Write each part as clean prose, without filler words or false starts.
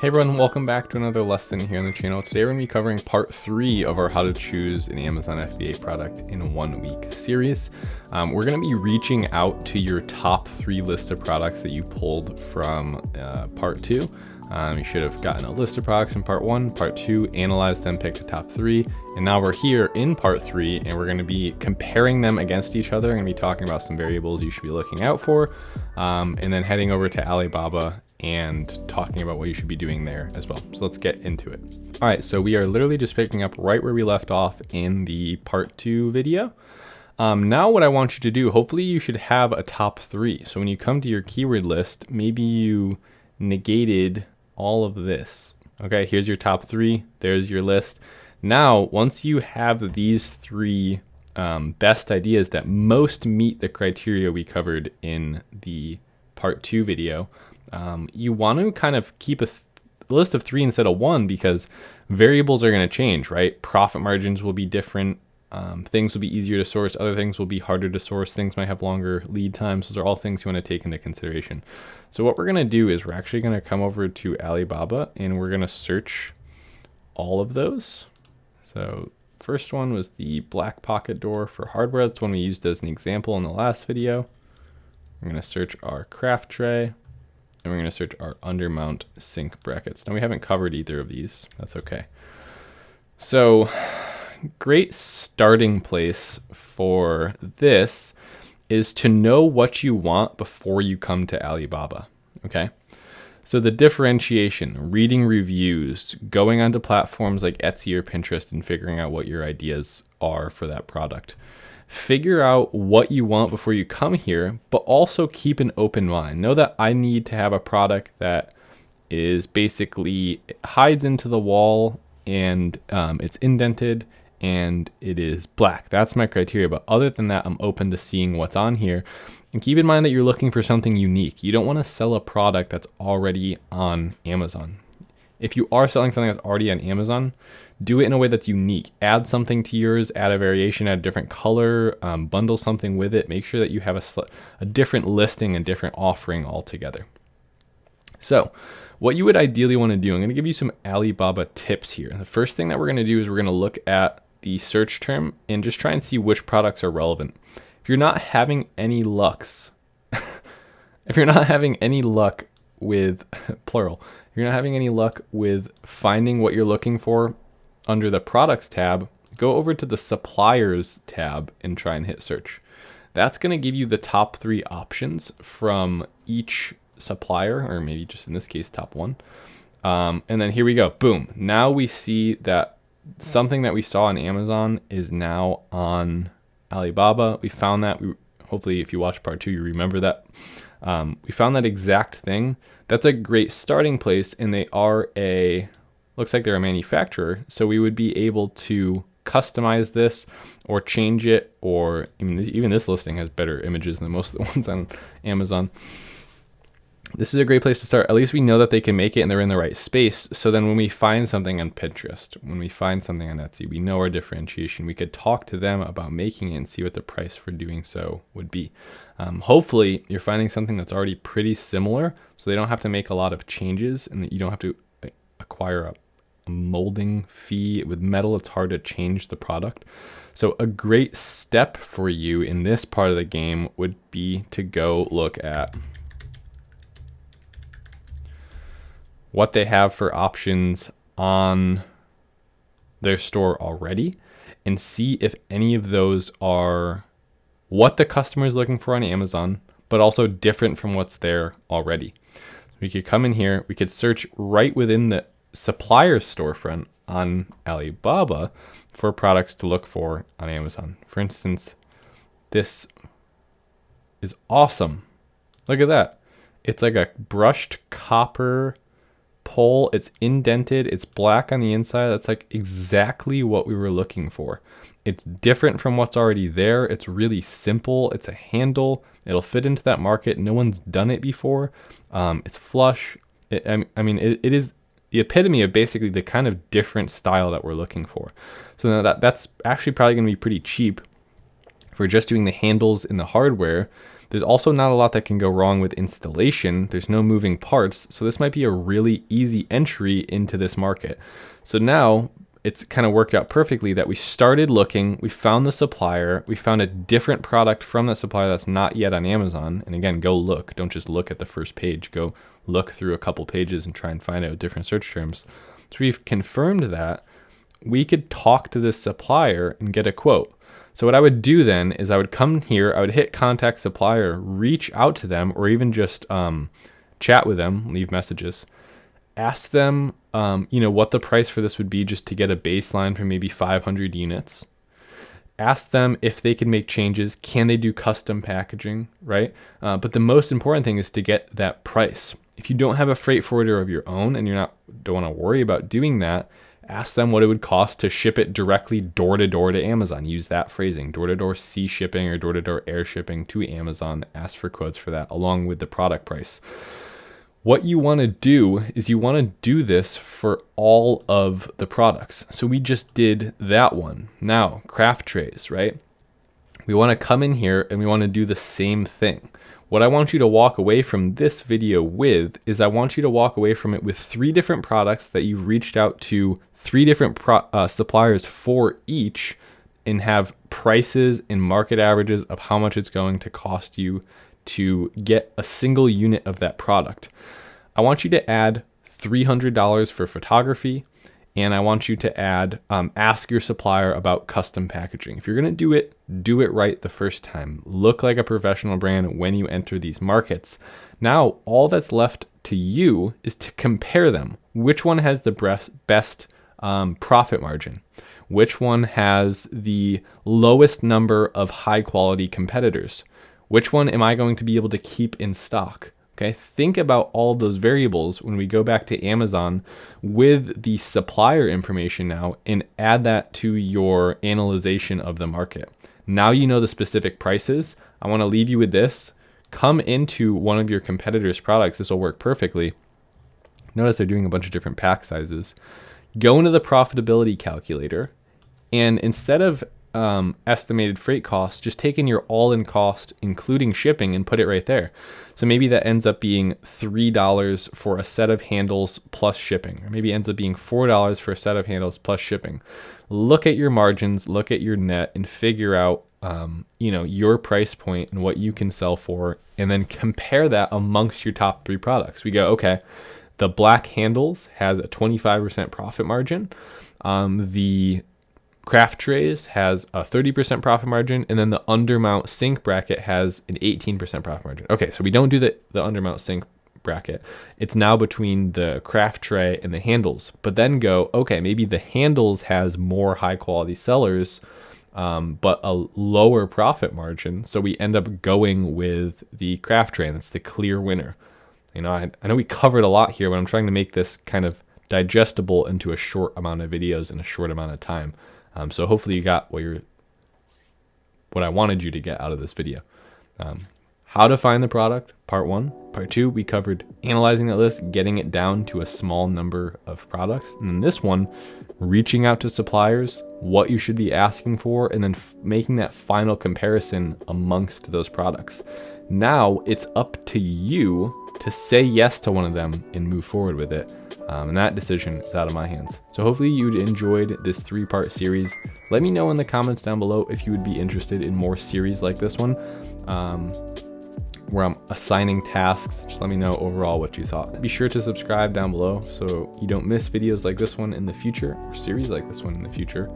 Hey everyone, welcome back to another lesson here on the channel. Today we're going to be covering part 3 of our How to Choose an Amazon FBA Product in 1 Week series. We're going to be reaching out to your top 3 list of products that you pulled from part 2. You should have gotten a list of products in part 1, part 2, analyzed them, picked the top 3, and now we're here in part 3 and we're going to be comparing them against each other. I'm going to be talking about some variables you should be looking out for, and then heading over to Alibaba and talking about what you should be doing there as well. So let's get into it. All right, so we are literally just picking up right where we left off in the part 2 video. Now what I want you to do, hopefully you should have a top 3. So when you come to your keyword list, maybe you negated all of this. Okay, here's your top 3, there's your list. Now, once you have these 3 best ideas that most meet the criteria we covered in the part 2 video, you want to kind of keep a list of 3 instead of 1 because variables are going to change, right? Profit margins will be different. Things will be easier to source. Other things will be harder to source. Things might have longer lead times. Those are all things you want to take into consideration. So what we're going to do is we're actually going to come over to Alibaba and we're going to search all of those. So first one was the black pocket door for hardware. That's one we used as an example in the last video. We're going to search our craft tray. And we're going to search our undermount sink brackets. Now we haven't covered either of these. That's okay. So great starting place for this is to know what you want before you come to Alibaba. Okay. So the differentiation, reading reviews, going onto platforms like Etsy or Pinterest and figuring out what your ideas are for that product. Figure out what you want before you come here, but also keep an open mind. Know that I need to have a product that is basically hides into the wall and it's indented and it is black. That's my criteria. But other than that, I'm open to seeing what's on here. And keep in mind that you're looking for something unique. You don't want to sell a product that's already on Amazon. If you are selling something that's already on Amazon, do it in a way that's unique. Add something to yours, add a variation, add a different color, bundle something with it. Make sure that you have a different listing and different offering altogether. So what you would ideally want to do, I'm going to give you some Alibaba tips here. The first thing that we're going to do is we're going to look at the search term and just try and see which products are relevant. If you're not having any lucks, if you're not having any luck with plural, if you're not having any luck with finding what you're looking for under the products tab, go over to the suppliers tab and try and hit search. That's going to give you the top 3 options from each supplier, or maybe just in this case, top 1. And then here we go. Boom. Now we see that something that we saw on Amazon is now on Alibaba. We found that. Hopefully, if you watch part 2, you remember that. We found that exact thing. That's a great starting place, and they are looks like they're a manufacturer, so we would be able to customize this or change it, or even this listing has better images than most of the ones on Amazon. This is a great place to start. At least we know that they can make it and they're in the right space. So then when we find something on Pinterest, when we find something on Etsy, we know our differentiation. We could talk to them about making it and see what the price for doing so would be. Hopefully you're finding something that's already pretty similar, so they don't have to make a lot of changes and that you don't have to acquire a molding fee. With metal, it's hard to change the product. So a great step for you in this part of the game would be to go look at what they have for options on their store already and see if any of those are what the customer is looking for on Amazon, but also different from what's there already. We could come in here, we could search right within the supplier storefront on Alibaba for products to look for on Amazon. For instance, this is awesome. Look at that. It's like a brushed copper pole. It's indented. It's black on the inside. That's like exactly what we were looking for. It's different from what's already there. It's really simple. It's a handle. It'll fit into that market. No one's done it before. It's flush. It is the epitome of basically the kind of different style that we're looking for. So now that's actually probably going to be pretty cheap for just doing the handles in the hardware. There's also not a lot that can go wrong with installation. There's no moving parts. So this might be a really easy entry into this market. So now it's kind of worked out perfectly that we started looking, we found the supplier, we found a different product from that supplier that's not yet on Amazon. And again, go look, don't just look at the first page, go look through a couple pages and try and find out different search terms. So we've confirmed that we could talk to this supplier and get a quote. So what I would do then is I would come here, I would hit contact supplier, reach out to them, or even just chat with them, leave messages, ask them, what the price for this would be just to get a baseline for maybe 500 units. Ask them if they can make changes. Can they do custom packaging, right? But the most important thing is to get that price. If you don't have a freight forwarder of your own and don't want to worry about doing that, ask them what it would cost to ship it directly door-to-door to Amazon. Use that phrasing, door-to-door sea shipping or door-to-door air shipping to Amazon. Ask for quotes for that along with the product price. What you want to do is you want to do this for all of the products. So we just did that one. Now, craft trays, right? We want to come in here and we want to do the same thing. What I want you to walk away from this video with is I want you to walk away from it with 3 different products that you've reached out to 3 different suppliers for each, and have prices and market averages of how much it's going to cost you to get a single unit of that product. I want you to add $300 for photography, and I want you to add, ask your supplier about custom packaging. If you're going to do it right the first time. Look like a professional brand when you enter these markets. Now, all that's left to you is to compare them. Which one has the best profit margin? Which one has the lowest number of high quality competitors? Which one am I going to be able to keep in stock? Okay, think about all those variables when we go back to Amazon with the supplier information now and add that to your analyzation of the market. Now you know the specific prices. I want to leave you with this. Come into one of your competitors' products. This will work perfectly. Notice they're doing a bunch of different pack sizes. Go into the profitability calculator, and instead of estimated freight costs, just take in your all-in cost, including shipping, and put it right there. So maybe that ends up being $3 for a set of handles plus shipping, or maybe it ends up being $4 for a set of handles plus shipping. Look at your margins, look at your net, and figure out your price point and what you can sell for, and then compare that amongst your top 3 products. We go, okay, the black handles has a 25% profit margin. The craft trays has a 30% profit margin, and then the undermount sink bracket has an 18% profit margin. Okay, so we don't do the undermount sink bracket. It's now between the craft tray and the handles. But then go, okay, maybe the handles has more high quality sellers, but a lower profit margin. So we end up going with the craft tray, and that's the clear winner. I know we covered a lot here, but I'm trying to make this kind of digestible into a short amount of videos in a short amount of time. So hopefully you got what I wanted you to get out of this video. How to find the product, part 1. Part 2, we covered analyzing that list, getting it down to a small number of products. And then this one, reaching out to suppliers, what you should be asking for, and then making that final comparison amongst those products. Now it's up to you to say yes to one of them and move forward with it. And that decision is out of my hands. So hopefully you enjoyed this 3-part series. Let me know in the comments down below if you would be interested in more series like this one, where I'm assigning tasks. Just let me know overall what you thought. Be sure to subscribe down below so you don't miss videos like this one in the future, or series like this one in the future.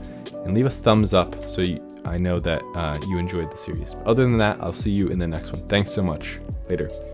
And leave a thumbs up so I know that you enjoyed the series. Other than that, I'll see you in the next one. Thanks so much. Later.